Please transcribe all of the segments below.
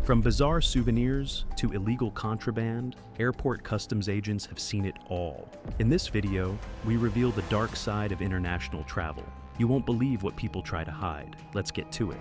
From bizarre souvenirs to illegal contraband, airport customs agents have seen it all. In this video, we reveal the dark side of international travel. You won't believe what people try to hide. Let's get to it.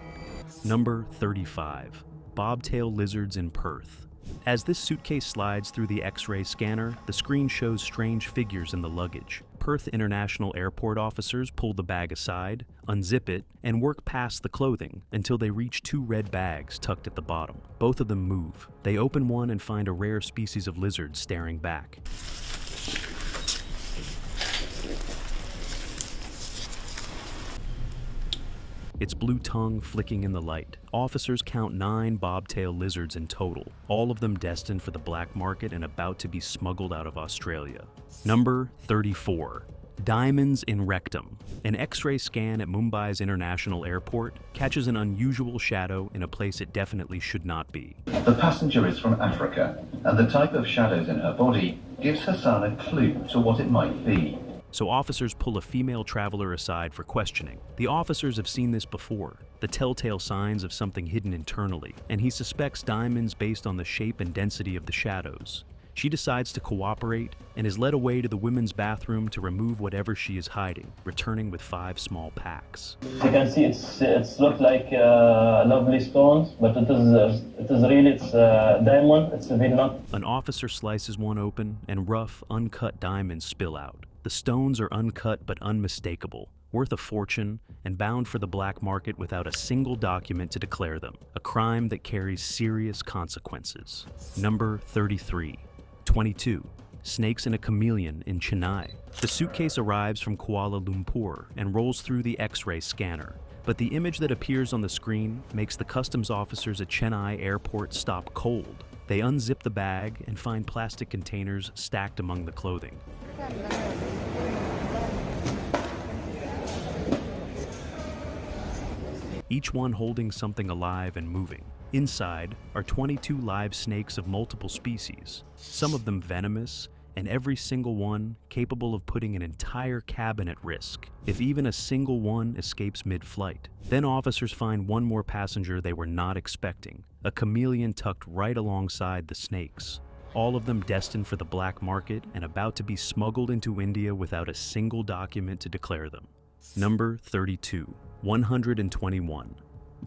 Number 35. Bobtail lizards in Perth. As this suitcase slides through the X-ray scanner, the screen shows strange figures in the luggage. Perth International Airport officers pull the bag aside, unzip it, and work past the clothing until they reach two red bags tucked at the bottom. Both of them move. They open one and find a rare species of lizard staring back. Its blue tongue flicking in the light. Officers count 9 bobtail lizards in total, all of them destined for the black market and about to be smuggled out of Australia. Number 34. Diamonds in rectum. An X-ray scan at Mumbai's International Airport catches an unusual shadow in a place it definitely should not be. The passenger is from Africa, and the type of shadows in her body gives Hassan a clue to what it might be. So officers pull a female traveler aside for questioning. The officers have seen this before, the telltale signs of something hidden internally, and he suspects diamonds based on the shape and density of the shadows. She decides to cooperate and is led away to the women's bathroom to remove whatever she is hiding, returning with 5 small packs. You can see it's looked like lovely stones, but it is diamond. It's really not. An officer slices one open and rough, uncut diamonds spill out. The stones are uncut but unmistakable, worth a fortune, and bound for the black market without a single document to declare them, a crime that carries serious consequences. Number 33. 22. Snakes and a chameleon in Chennai. The suitcase arrives from Kuala Lumpur and rolls through the X-ray scanner, but the image that appears on the screen makes the customs officers at Chennai airport stop cold. They unzip the bag and find plastic containers stacked among the clothing. Each one holding something alive and moving. Inside are 22 live snakes of multiple species, some of them venomous, and every single one capable of putting an entire cabin at risk, if even a single one escapes mid-flight. Then officers find one more passenger they were not expecting, a chameleon tucked right alongside the snakes. All of them destined for the black market and about to be smuggled into India without a single document to declare them. Number 32. 121.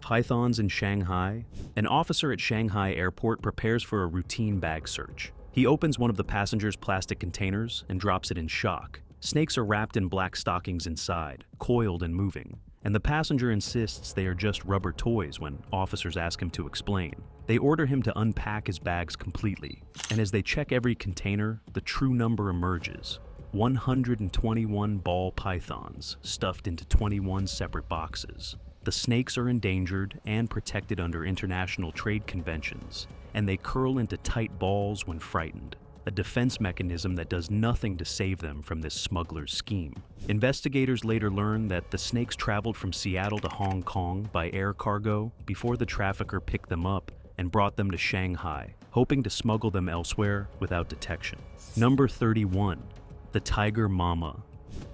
Pythons in Shanghai. An officer at Shanghai airport prepares for a routine bag search. He opens one of the passenger's plastic containers and drops it in shock. Snakes are wrapped in black stockings inside, coiled and moving, and the passenger insists they are just rubber toys when officers ask him to explain. They order him to unpack his bags completely, and as they check every container, the true number emerges. 121 ball pythons stuffed into 21 separate boxes. The snakes are endangered and protected under international trade conventions, and they curl into tight balls when frightened, a defense mechanism that does nothing to save them from this smuggler's scheme. Investigators later learn that the snakes traveled from Seattle to Hong Kong by air cargo before the trafficker picked them up and brought them to Shanghai, hoping to smuggle them elsewhere without detection. Number 31. The Tiger Mama.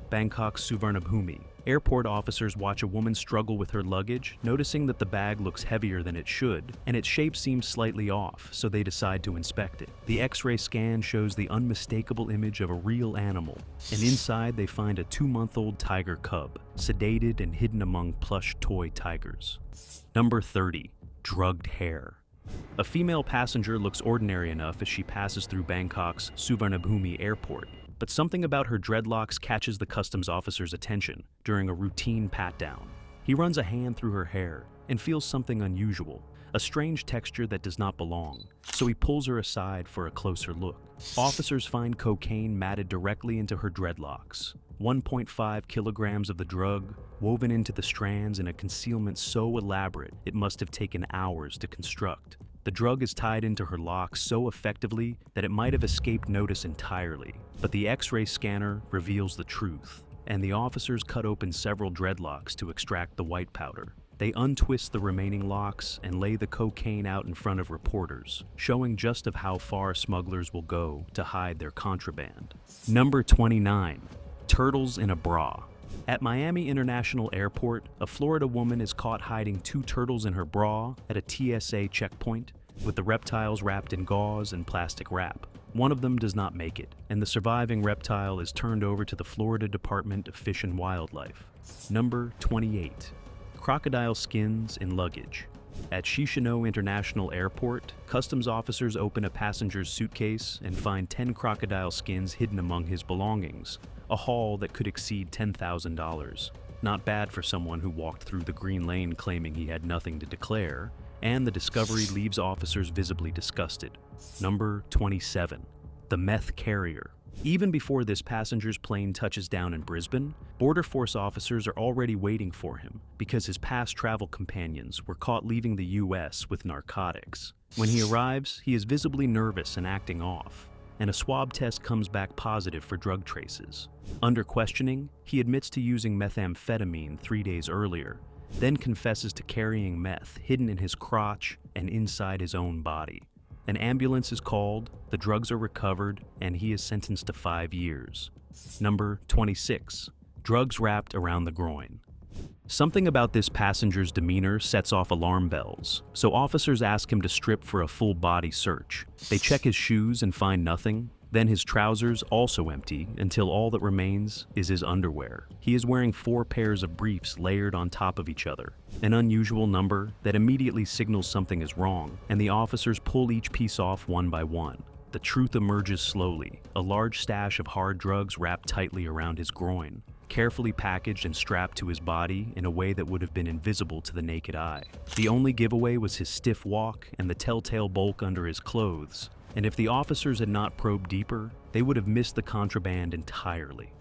Bangkok's Suvarnabhumi. Airport officers watch a woman struggle with her luggage, noticing that the bag looks heavier than it should, and its shape seems slightly off, so they decide to inspect it. The X-ray scan shows the unmistakable image of a real animal, and inside they find a 2-month-old tiger cub, sedated and hidden among plush toy tigers. Number 30. Drugged hair. A female passenger looks ordinary enough as she passes through Bangkok's Suvarnabhumi airport, but something about her dreadlocks catches the customs officer's attention during a routine pat-down. He runs a hand through her hair and feels something unusual, a strange texture that does not belong, so he pulls her aside for a closer look. Officers find cocaine matted directly into her dreadlocks, 1.5 kilograms of the drug woven into the strands in a concealment so elaborate it must have taken hours to construct. The drug is tied into her locks so effectively that it might have escaped notice entirely, but the X-ray scanner reveals the truth, and the officers cut open several dreadlocks to extract the white powder. They untwist the remaining locks and lay the cocaine out in front of reporters, showing just of how far smugglers will go to hide their contraband. Number 29. Turtles in a bra. At Miami International Airport, a Florida woman is caught hiding 2 turtles in her bra at a TSA checkpoint. with the reptiles wrapped in gauze and plastic wrap. One of them does not make it, and the surviving reptile is turned over to the Florida Department of Fish and Wildlife. Number 28. Crocodile skins in luggage. At Chisinau International Airport, customs officers open a passenger's suitcase and find 10 crocodile skins hidden among his belongings, a haul that could exceed $10,000. Not bad for someone who walked through the green lane claiming he had nothing to declare, and the discovery leaves officers visibly disgusted. Number 27. The meth carrier. Even before this passenger's plane touches down in Brisbane, Border Force officers are already waiting for him because his past travel companions were caught leaving the U.S. with narcotics. When he arrives, he is visibly nervous and acting off, and a swab test comes back positive for drug traces. Under questioning, he admits to using methamphetamine 3 days earlier, then confesses to carrying meth hidden in his crotch and inside his own body. An ambulance is called, the drugs are recovered, and he is sentenced to 5 years. Number 26. Drugs wrapped around the groin. Something about this passenger's demeanor sets off alarm bells, so officers ask him to strip for a full body search. They check his shoes and find nothing, then his trousers also empty until all that remains is his underwear. He is wearing 4 pairs of briefs layered on top of each other, an unusual number that immediately signals something is wrong, and the officers pull each piece off one by one. The truth emerges slowly, a large stash of hard drugs wrapped tightly around his groin, carefully packaged and strapped to his body in a way that would have been invisible to the naked eye. The only giveaway was his stiff walk and the telltale bulk under his clothes, and if the officers had not probed deeper, they would have missed the contraband entirely.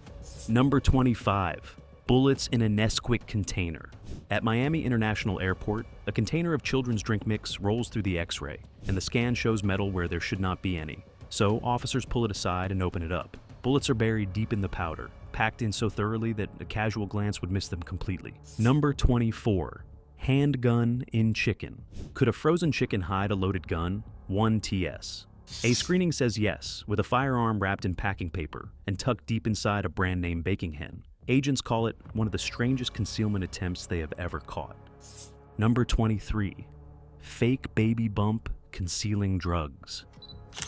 Number 25. Bullets in a Nesquik container. At Miami International Airport, a container of children's drink mix rolls through the X-ray, and the scan shows metal where there should not be any. So officers pull it aside and open it up. Bullets are buried deep in the powder, packed in so thoroughly that a casual glance would miss them completely. Number 24. Handgun in chicken. Could a frozen chicken hide a loaded gun? 1 TS. A screening says yes, with a firearm wrapped in packing paper and tucked deep inside a brand-name baking hen. Agents call it one of the strangest concealment attempts they have ever caught. Number 23. Fake baby bump concealing drugs.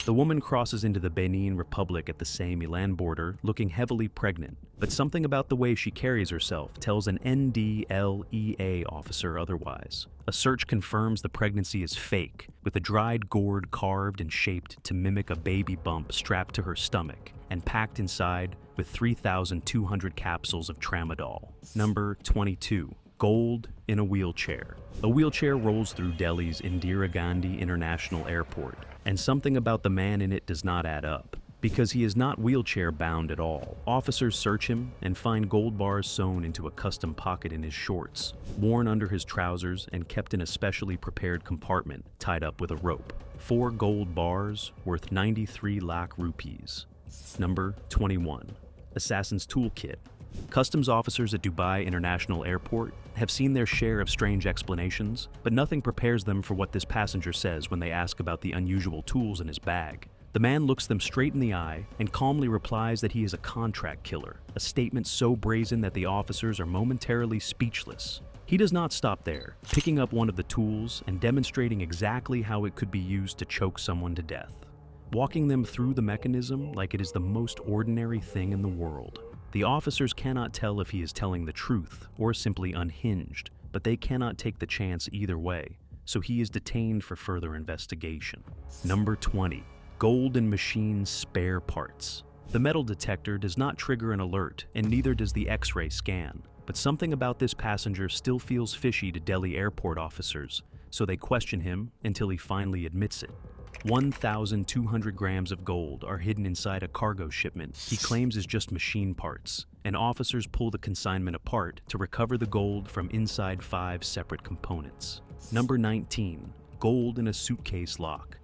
The woman crosses into the Benin Republic at the Same-Milan border looking heavily pregnant, but something about the way she carries herself tells an NDLEA officer otherwise. A search confirms the pregnancy is fake, with a dried gourd carved and shaped to mimic a baby bump strapped to her stomach and packed inside with 3,200 capsules of tramadol. Number 22. Gold in a wheelchair. A wheelchair rolls through Delhi's Indira Gandhi International Airport, and something about the man in it does not add up. Because he is not wheelchair bound at all, officers search him and find gold bars sewn into a custom pocket in his shorts, worn under his trousers and kept in a specially prepared compartment tied up with a rope. 4 gold bars worth 93 lakh rupees. Number 21. Assassin's Toolkit. Customs officers at Dubai International Airport have seen their share of strange explanations, but nothing prepares them for what this passenger says when they ask about the unusual tools in his bag. The man looks them straight in the eye and calmly replies that he is a contract killer, a statement so brazen that the officers are momentarily speechless. He does not stop there, picking up one of the tools and demonstrating exactly how it could be used to choke someone to death, walking them through the mechanism like it is the most ordinary thing in the world. The officers cannot tell if he is telling the truth or simply unhinged, but they cannot take the chance either way, so he is detained for further investigation. Number 20. Gold in machine spare parts. The metal detector does not trigger an alert, and neither does the X-ray scan, but something about this passenger still feels fishy to Delhi airport officers, so they question him until he finally admits it. 1,200 grams of gold are hidden inside a cargo shipment he claims is just machine parts, and officers pull the consignment apart to recover the gold from inside 5 separate components. Number 19. Gold in a suitcase lock.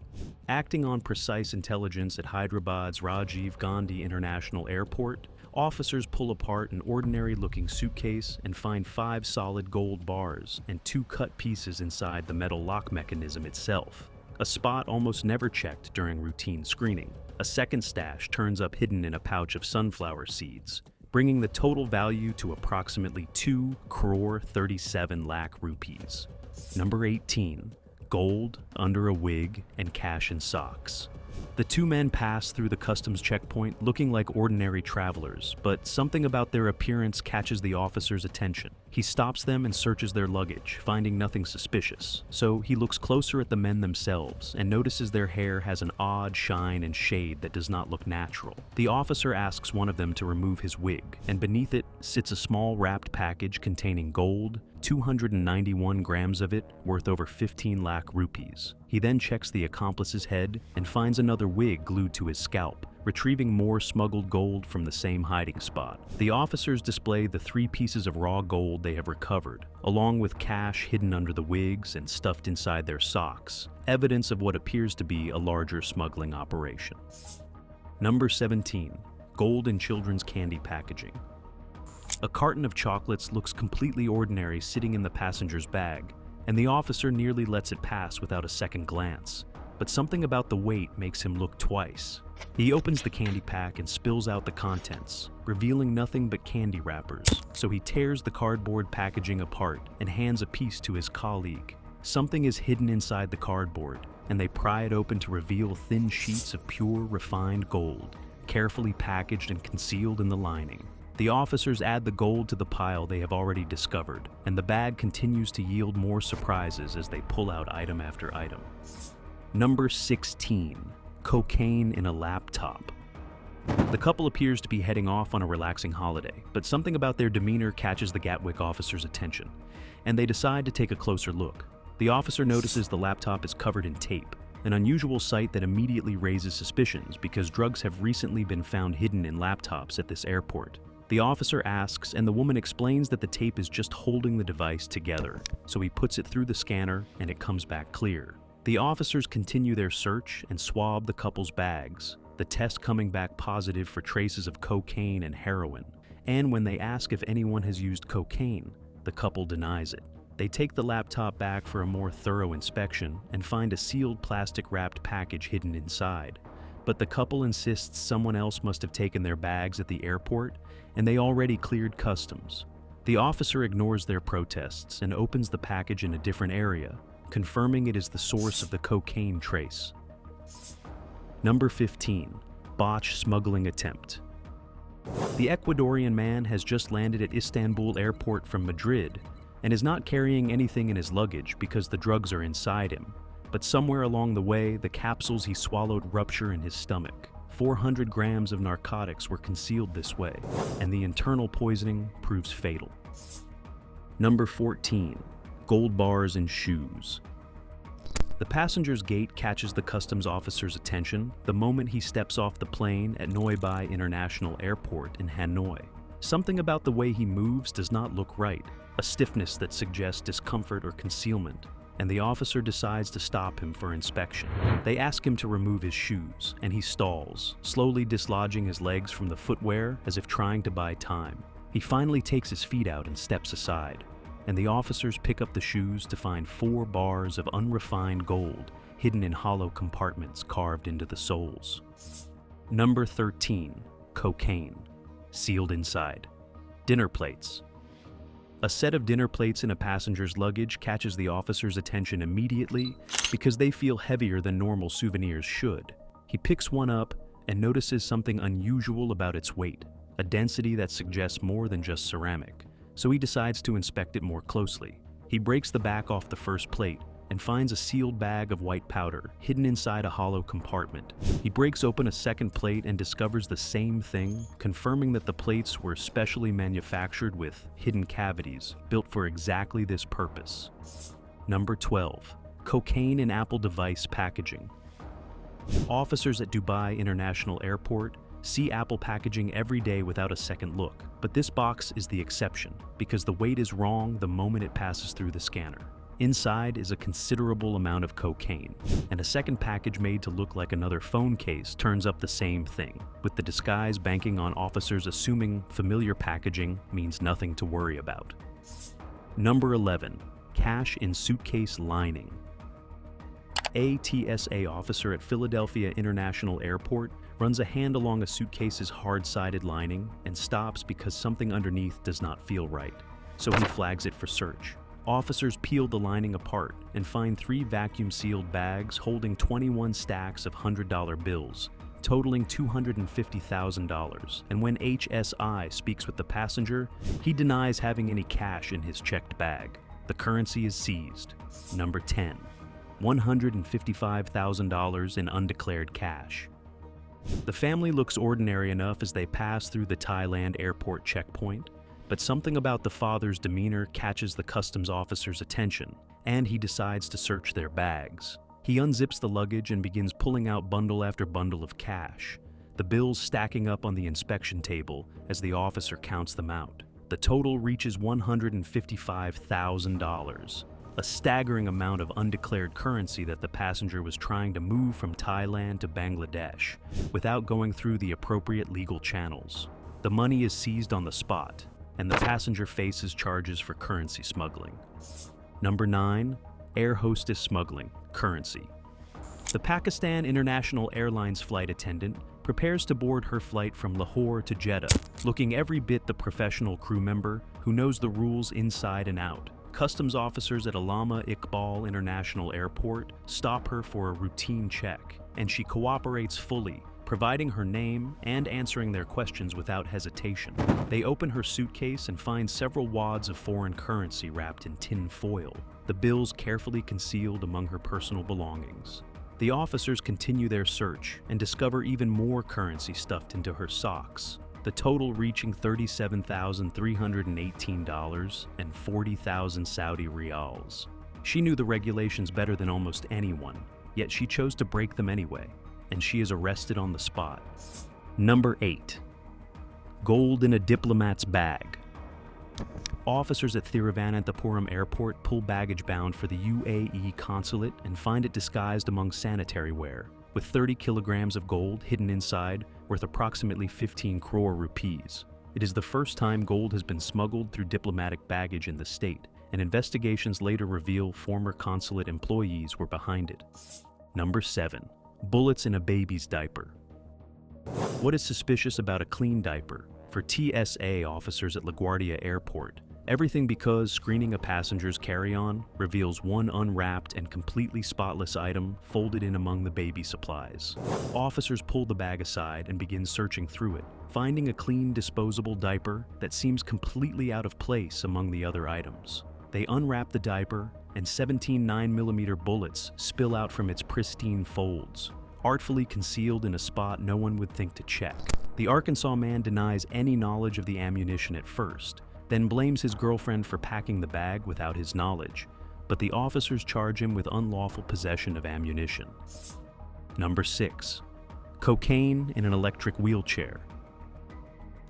Acting on precise intelligence at Hyderabad's Rajiv Gandhi International Airport, officers pull apart an ordinary-looking suitcase and find 5 solid gold bars and 2 cut pieces inside the metal lock mechanism itself, a spot almost never checked during routine screening. A second stash turns up hidden in a pouch of sunflower seeds, bringing the total value to approximately 2 crore 37 lakh rupees. Number 18. gold under a wig, and cash in socks. The two men pass through the customs checkpoint looking like ordinary travelers, but something about their appearance catches the officer's attention. He stops them and searches their luggage, finding nothing suspicious. So he looks closer at the men themselves and notices their hair has an odd shine and shade that does not look natural. The officer asks one of them to remove his wig, and beneath it sits a small wrapped package containing gold, 291 grams of it, worth over 15 lakh rupees. He then checks the accomplice's head and finds another wig glued to his scalp, retrieving more smuggled gold from the same hiding spot. The officers display the 3 pieces of raw gold they have recovered, along with cash hidden under the wigs and stuffed inside their socks, evidence of what appears to be a larger smuggling operation. Number 17. Gold in children's candy packaging. A carton of chocolates looks completely ordinary sitting in the passenger's bag, and the officer nearly lets it pass without a second glance. But something about the weight makes him look twice. He opens the candy pack and spills out the contents, revealing nothing but candy wrappers. So he tears the cardboard packaging apart and hands a piece to his colleague. Something is hidden inside the cardboard, and they pry it open to reveal thin sheets of pure, refined gold, carefully packaged and concealed in the lining. The officers add the gold to the pile they have already discovered, and the bag continues to yield more surprises as they pull out item after item. Number 16. Cocaine in a laptop. The couple appears to be heading off on a relaxing holiday, but something about their demeanor catches the Gatwick officer's attention, and they decide to take a closer look. The officer notices the laptop is covered in tape, an unusual sight that immediately raises suspicions because drugs have recently been found hidden in laptops at this airport. The officer asks, and the woman explains that the tape is just holding the device together, so he puts it through the scanner and it comes back clear. The officers continue their search and swab the couple's bags, the test coming back positive for traces of cocaine and heroin. And when they ask if anyone has used cocaine, the couple denies it. They take the laptop back for a more thorough inspection and find a sealed plastic-wrapped package hidden inside. But the couple insists someone else must have taken their bags at the airport, and they already cleared customs. The officer ignores their protests and opens the package in a different area, confirming it is the source of the cocaine trace. Number 15. Botch smuggling attempt. The Ecuadorian man has just landed at Istanbul airport from Madrid and is not carrying anything in his luggage because the drugs are inside him. But somewhere along the way, the capsules he swallowed rupture in his stomach. 400 grams of narcotics were concealed this way, and the internal poisoning proves fatal. Number 14. Gold bars in shoes. The passenger's gait catches the customs officer's attention the moment he steps off the plane at Noi Bai International Airport in Hanoi. Something about the way he moves does not look right, a stiffness that suggests discomfort or concealment, and the officer decides to stop him for inspection. They ask him to remove his shoes, and he stalls, slowly dislodging his legs from the footwear as if trying to buy time. He finally takes his feet out and steps aside, and the officers pick up the shoes to find 4 bars of unrefined gold hidden in hollow compartments carved into the soles. Number 13. Cocaine, sealed inside. Dinner plates. A set of dinner plates in a passenger's luggage catches the officer's attention immediately because they feel heavier than normal souvenirs should. He picks one up and notices something unusual about its weight, a density that suggests more than just ceramic, so he decides to inspect it more closely. He breaks the back off the first plate and finds a sealed bag of white powder hidden inside a hollow compartment. He breaks open a second plate and discovers the same thing, confirming that the plates were specially manufactured with hidden cavities built for exactly this purpose. Number 12. Cocaine in Apple device packaging. Officers at Dubai International Airport see Apple packaging every day without a second look, but this box is the exception because the weight is wrong the moment it passes through the scanner. Inside is a considerable amount of cocaine, and a second package made to look like another phone case turns up the same thing, with the disguise banking on officers assuming familiar packaging means nothing to worry about. Number 11. Cash in suitcase lining. A TSA officer at Philadelphia International Airport runs a hand along a suitcase's hard-sided lining and stops because something underneath does not feel right, so he flags it for search. Officers peel the lining apart and find 3 vacuum-sealed bags holding 21 stacks of $100 bills, totaling $250,000. And when HSI speaks with the passenger, he denies having any cash in his checked bag. The currency is seized. Number 10. $155,000 in undeclared cash. The family looks ordinary enough as they pass through the Thailand airport checkpoint, but something about the father's demeanor catches the customs officer's attention, and he decides to search their bags. He unzips the luggage and begins pulling out bundle after bundle of cash, the bills stacking up on the inspection table as the officer counts them out. The total reaches $155,000, a staggering amount of undeclared currency that the passenger was trying to move from Thailand to Bangladesh without going through the appropriate legal channels. The money is seized on the spot, and the passenger faces charges for currency smuggling. Number 9. Air hostess smuggling, currency. The Pakistan International Airlines flight attendant prepares to board her flight from Lahore to Jeddah, looking every bit the professional crew member who knows the rules inside and out. Customs officers at Allama Iqbal International Airport stop her for a routine check, and she cooperates fully, providing her name and answering their questions without hesitation. They open her suitcase and find several wads of foreign currency wrapped in tin foil, the bills carefully concealed among her personal belongings. The officers continue their search and discover even more currency stuffed into her socks, the total reaching $37,318 and 40,000 Saudi riyals. She knew the regulations better than almost anyone, yet she chose to break them anyway, and she is arrested on the spot. Number 8. Gold in a diplomat's bag. Officers at Thiruvananthapuram Airport pull baggage bound for the UAE consulate and find it disguised among sanitary ware, with 30 kilograms of gold hidden inside, worth approximately 15 crore rupees. It is the first time gold has been smuggled through diplomatic baggage in the state, and investigations later reveal former consulate employees were behind it. Number 7. Bullets in a baby's diaper. What is suspicious about a clean diaper? For TSA officers at LaGuardia Airport, everything because screening a passenger's carry-on reveals one unwrapped and completely spotless item folded in among the baby supplies. Officers pull the bag aside and begin searching through it, finding a clean disposable diaper that seems completely out of place among the other items. They unwrap the diaper, and 17 9mm bullets spill out from its pristine folds, artfully concealed in a spot no one would think to check. The Arkansas man denies any knowledge of the ammunition at first, then blames his girlfriend for packing the bag without his knowledge, but the officers charge him with unlawful possession of ammunition. Number 6. Cocaine in an electric wheelchair.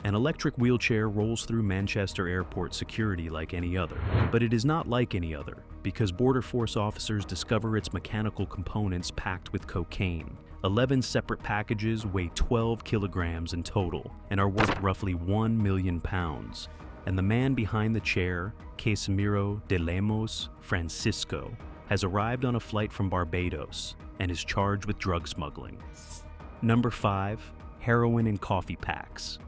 An electric wheelchair rolls through Manchester Airport security like any other, but it is not like any other, because Border Force officers discover its mechanical components packed with cocaine. 11 separate packages weigh 12 kilograms in total and are worth roughly 1 million pounds. And the man behind the chair, Casimiro de Lemos Francisco, has arrived on a flight from Barbados and is charged with drug smuggling. Number 5. Heroin in coffee packs.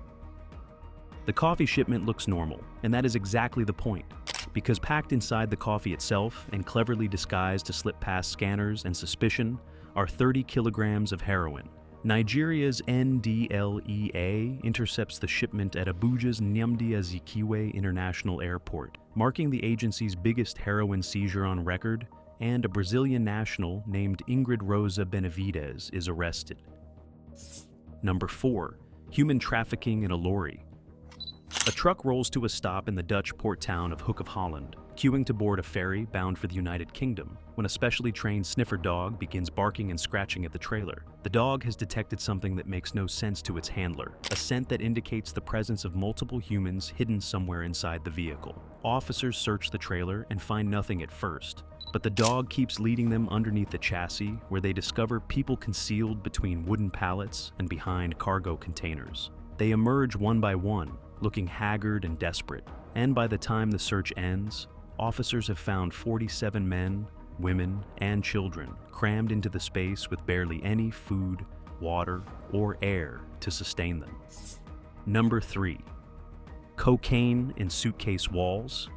The coffee shipment looks normal, and that is exactly the point, because packed inside the coffee itself and cleverly disguised to slip past scanners and suspicion are 30 kilograms of heroin. Nigeria's NDLEA intercepts the shipment at Abuja's Nnamdi Azikiwe International Airport, marking the agency's biggest heroin seizure on record, and a Brazilian national named Ingrid Rosa Benavides is arrested. Number 4. Human trafficking in a lorry. A truck rolls to a stop in the Dutch port town of Hook of Holland, queuing to board a ferry bound for the United Kingdom, when a specially trained sniffer dog begins barking and scratching at the trailer. The dog has detected something that makes no sense to its handler, a scent that indicates the presence of multiple humans hidden somewhere inside the vehicle. Officers search the trailer and find nothing at first, but the dog keeps leading them underneath the chassis, where they discover people concealed between wooden pallets and behind cargo containers. They emerge one by one, looking haggard and desperate, and by the time the search ends, officers have found 47 men, women, and children crammed into the space with barely any food, water, or air to sustain them. Number 3. Cocaine in suitcase walls.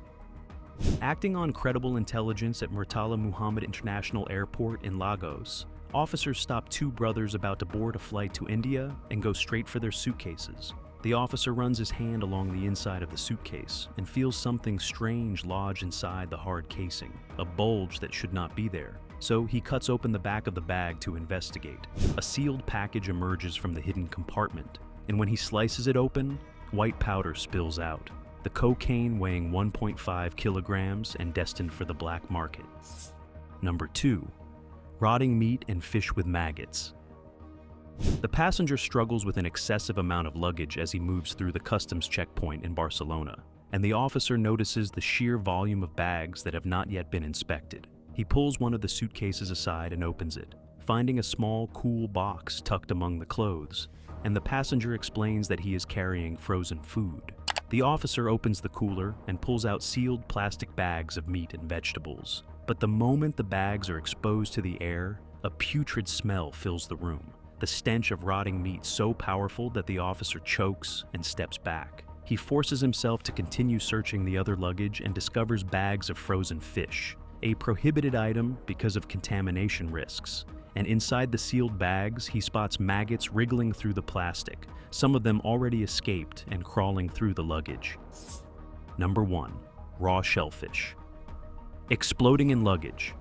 Acting on credible intelligence at Murtala Muhammad International Airport in Lagos, officers stop two brothers about to board a flight to India and go straight for their suitcases. The officer runs his hand along the inside of the suitcase and feels something strange lodge inside the hard casing, a bulge that should not be there. So he cuts open the back of the bag to investigate. A sealed package emerges from the hidden compartment, and when he slices it open, white powder spills out. The cocaine weighing 1.5 kilograms and destined for the black market. Number 2. Rotting meat and fish with maggots. The passenger struggles with an excessive amount of luggage as he moves through the customs checkpoint in Barcelona, and the officer notices the sheer volume of bags that have not yet been inspected. He pulls one of the suitcases aside and opens it, finding a small, cool box tucked among the clothes, and the passenger explains that he is carrying frozen food. The officer opens the cooler and pulls out sealed plastic bags of meat and vegetables. But the moment the bags are exposed to the air, a putrid smell fills the room, the stench of rotting meat so powerful that the officer chokes and steps back. He forces himself to continue searching the other luggage and discovers bags of frozen fish, a prohibited item because of contamination risks. And inside the sealed bags, he spots maggots wriggling through the plastic, some of them already escaped and crawling through the luggage. Number 1. Raw shellfish. Exploding in luggage.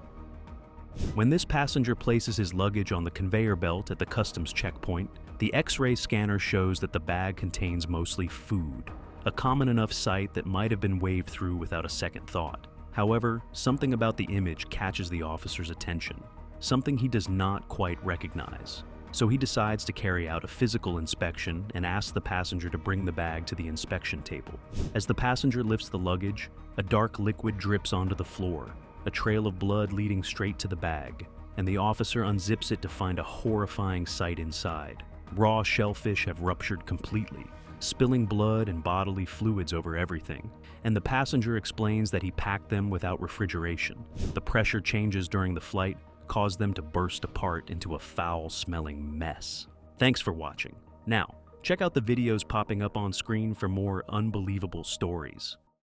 When this passenger places his luggage on the conveyor belt at the customs checkpoint, the X-ray scanner shows that the bag contains mostly food, a common enough sight that might have been waved through without a second thought. However, something about the image catches the officer's attention, something he does not quite recognize. So he decides to carry out a physical inspection and asks the passenger to bring the bag to the inspection table. As the passenger lifts the luggage, a dark liquid drips onto the floor, a trail of blood leading straight to the bag, and the officer unzips it to find a horrifying sight inside. Raw shellfish have ruptured completely, spilling blood and bodily fluids over everything, and the passenger explains that he packed them without refrigeration. The pressure changes during the flight caused them to burst apart into a foul-smelling mess. Thanks for watching. Now, check out the videos popping up on screen for more unbelievable stories.